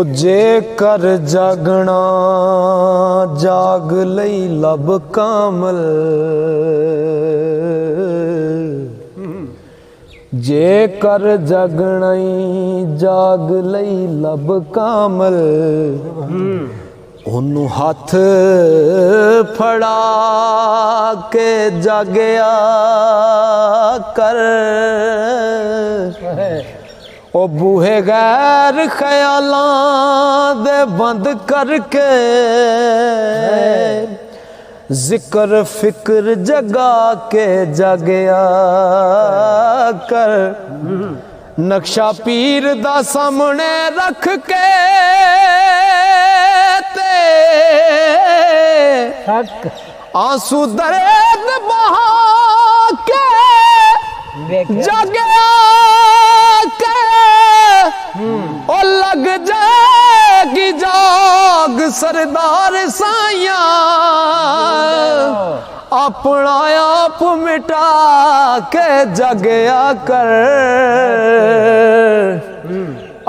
ओ जे कर जागना जाग लई लब कामल, जे कर जगना जाग लई लब कामल, ओनू हथ फड़ा के जागया कर। ओ बूहे गैर ख्यालां दे बंद करके जिक्र फिक्र जगा के जागया कर। नक्शा पीर दा सामने रख के आंसू दर्द बहा के जागया कर। ओ लग जाएगी जाग सरदार साइया, अपना आप मिटा के जागया कर।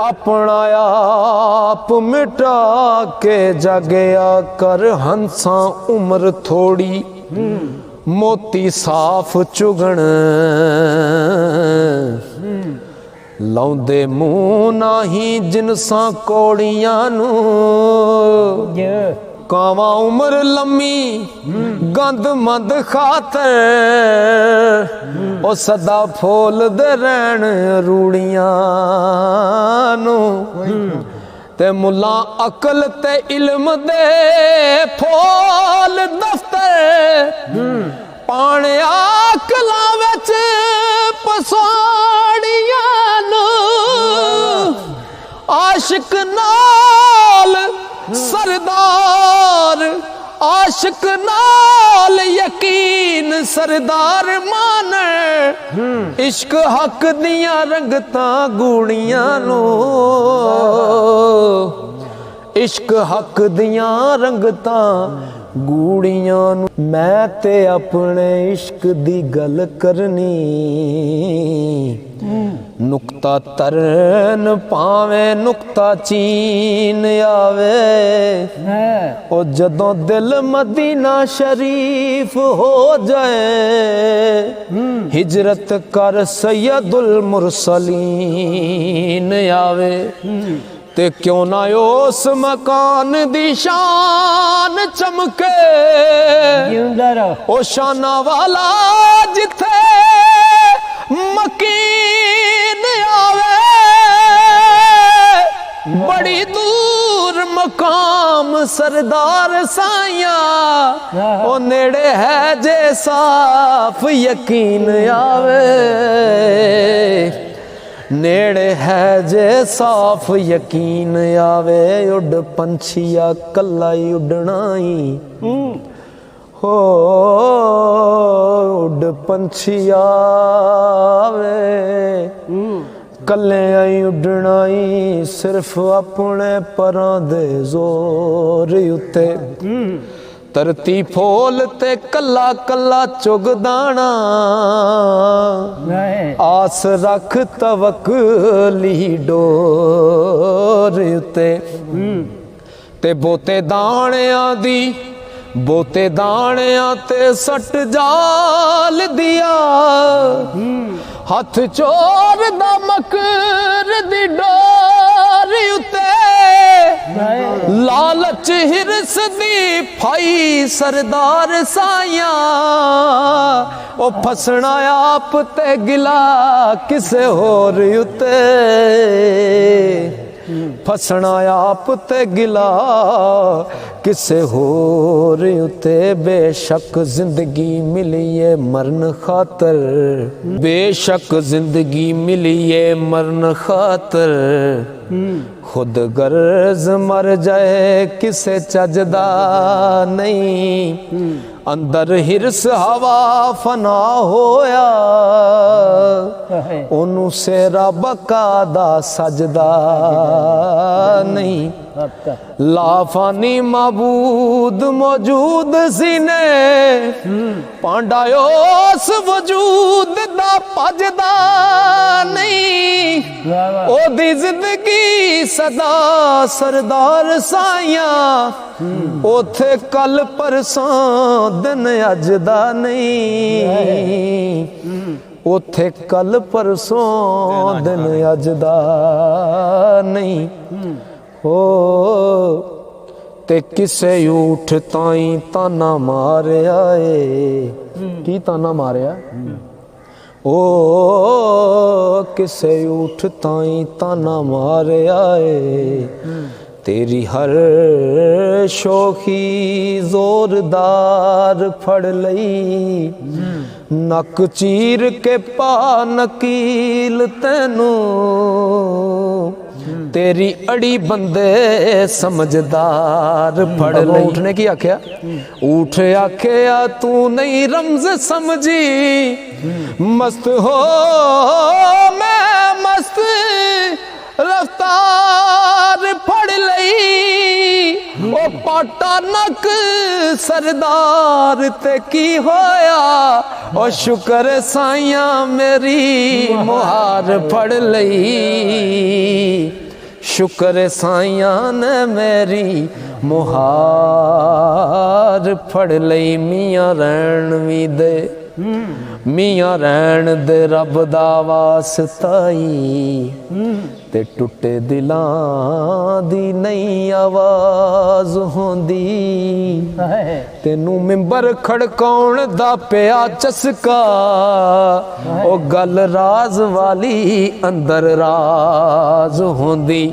अपना आप मिटा के जागया कर। हंसा उम्र थोड़ी मोती साफ चुगण, लाउंदे मुंह नाही जिनसा कोड़ियां नू। कावा उम्र लम्मी गंद मंद खातर, ओ सदा फोल दे रहन रूड़ियां नू। ते मुला अकल ते इल्म दे फोल दफ्तर, पाने अकलां विच पसाड़ियां नू। आशिक नाल सरदार, आशिक नाल यकीन सरदार मान। इश्क हक दियां रंगतां गूड़ियां नू, इश्क हक दियां रंगतां गूड़ियां नू। मैं ते अपने इश्क दी गल करनी, नुक्ता तरन पावे नुक्ता चीन आवे। ओ जदों दिल मदीना शरीफ हो जाए, हिजरत कर सैयदुल मुरसलीन आवे। ते क्यों ना उस मकान दी शान चमके, ओ शाना वाला जिथे मकीन आवे। बड़ी दूर मकाम सरदार साइया, ओ नेड़े है जे साफ यकीन आवे। नेड़े है जे साफ यकीन आवे। उड़ पंछिया कल्ला ही उड़ना ही हो, उड़ पंछिया वे कल्ले आई उड़ना ही। सिर्फ अपने परां दे जोर उत्ते, धरती फोल ते कल्ला कल्ला चुग दाना। आस रख तवक्कली डोर उत्ते, ते बोते दाणियां दी बोते दाणियां ते सट जाल दिया। हथ चोर दा मकर दी डोर उत्ते, लालच हिरस दी फाई सरदार साइया। ओ फसना आप ते गिला किसे होर उत्ते, फसना आप ते गिला किसे होर उत्ते। बेशक जिंदगी मिली है मरन खातर, बेशक जिंदगी मिली है मरन खातर। खुद गर्ज मर जाए किसे चजदा नहीं, अंदर हिरस हवा फना होया। ओनू सेरा बका दा सजदा नहीं। लाफानी माँ माबूद मौजूद सी ने पांडा उस वजूद दा भजदा नहीं ओदी जिंदगी सदा सरदार साइया ओथे कल परसों दिन अज दा नहीं ओथे कल परसों दिन अज दा नहीं हो ते किसे ऊठ ताई ताना मारिया की ताना मारिया ओ किसे ऊठ ताई ताना मारिया तेरी हर शोखी जोरदार फड़ लई नक चीर के पा नकील तैनू तेरी अड़ी बंदे समझदार फड़ लई उठने की आख्या उठ आख्या तू नहीं रमज समझी मस्त हो मैं मस्त रफ्तार फड़ लई ओ पाटा नक सरदार ते की होया ओ शुक्र साइया मेरी मुहार फड़ लई शुक्र साइया ने मेरी मुहार फड़ लई मियां रहन वी दे मियां रहन दे रब दा वास्ताई ते टुटे दिलां दी नई आवाज होंदी तेनू मिंबर खड़काउण दा पिया चस्का ओ गल राज वाली अंदर राज होंदी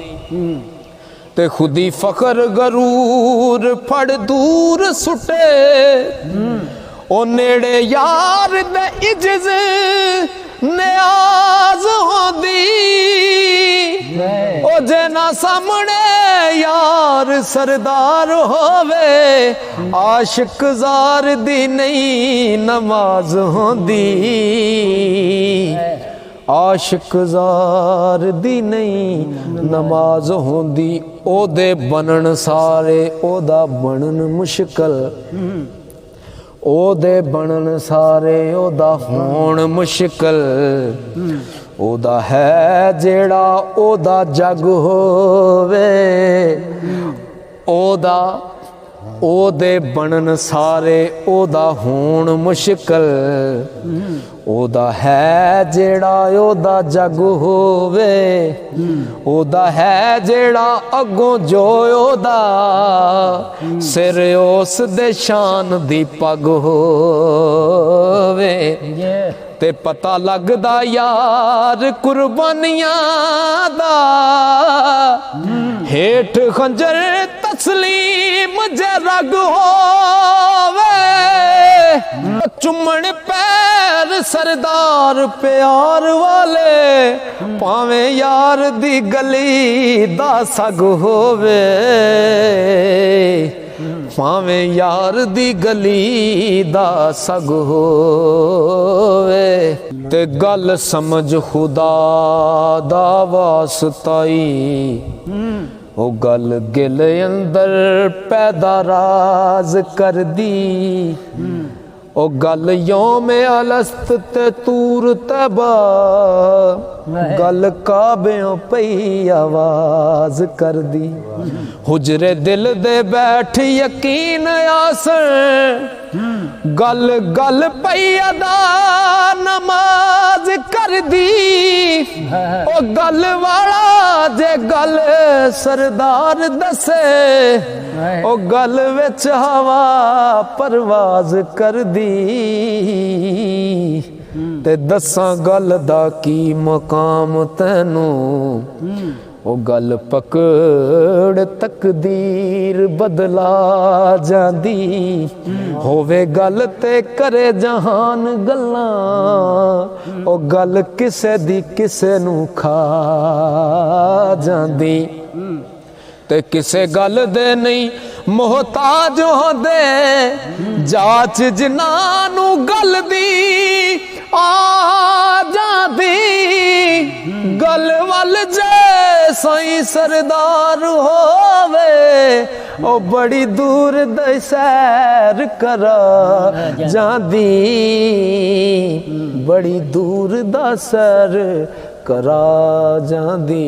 ते खुदी फखर गरूर फड़ दूर सुटे ओ नेड़े यार दे इज्ज नियाज होंदी ओ जना सामने यार सरदार होवे आशिक जार दी नहीं नमाज होंदी आशिक जार दी नहीं नमाज होंदी ओदे बनन सारे ओदा बनन मुश्किल ओदे बनन सारे ओदा होण मुश्किल ओदा है जेड़ा ओदा जग होवे ओदा ओदे बनन सारे ओदा होण मुश्किल ओदा है जेड़ा ओदा जग होवे ओदा है जेड़ा अगों जो ओदा सिर उस दे शान दी पग होवे ते पता लगदा यार कुर्बानियां दा हेठ खंजर तस्लीम जे रग होवे चुम्मण पैर सरदार प्यार वाले पावे यार दी गली दा सग होवे पावे यार दी गली दा सग होवे ते गल समझ खुदा दा वास्ताई ओ गल गिल अंदर पैदा राज कर दी ओ गल योम अलस्त ते तूर तबा गल काबेओ पई आवाज कर दी हुजरे दिल दे बैठ यकीन आसन गल गल पई अदा नमाज कर दी ओ गल वाला जे गल सरदार दसे ओ गल विच हवा परवाज कर दी ते दसां गल दा की मकाम तैनू ओ गल पकड़ तकदीर बदला जांदी होवे गल ते करे जहान गल्लां ओ गल किसे दी किसे नू खा जांदी ते किसे गल दे नहीं मोहताज होंदे जाच जिन्हां नू गल दी आ जांदी गल वल जे साई सरदार होवे ओ बड़ी दूर द सैर करा जांदी बड़ी दूर दा सैर करा जांदी।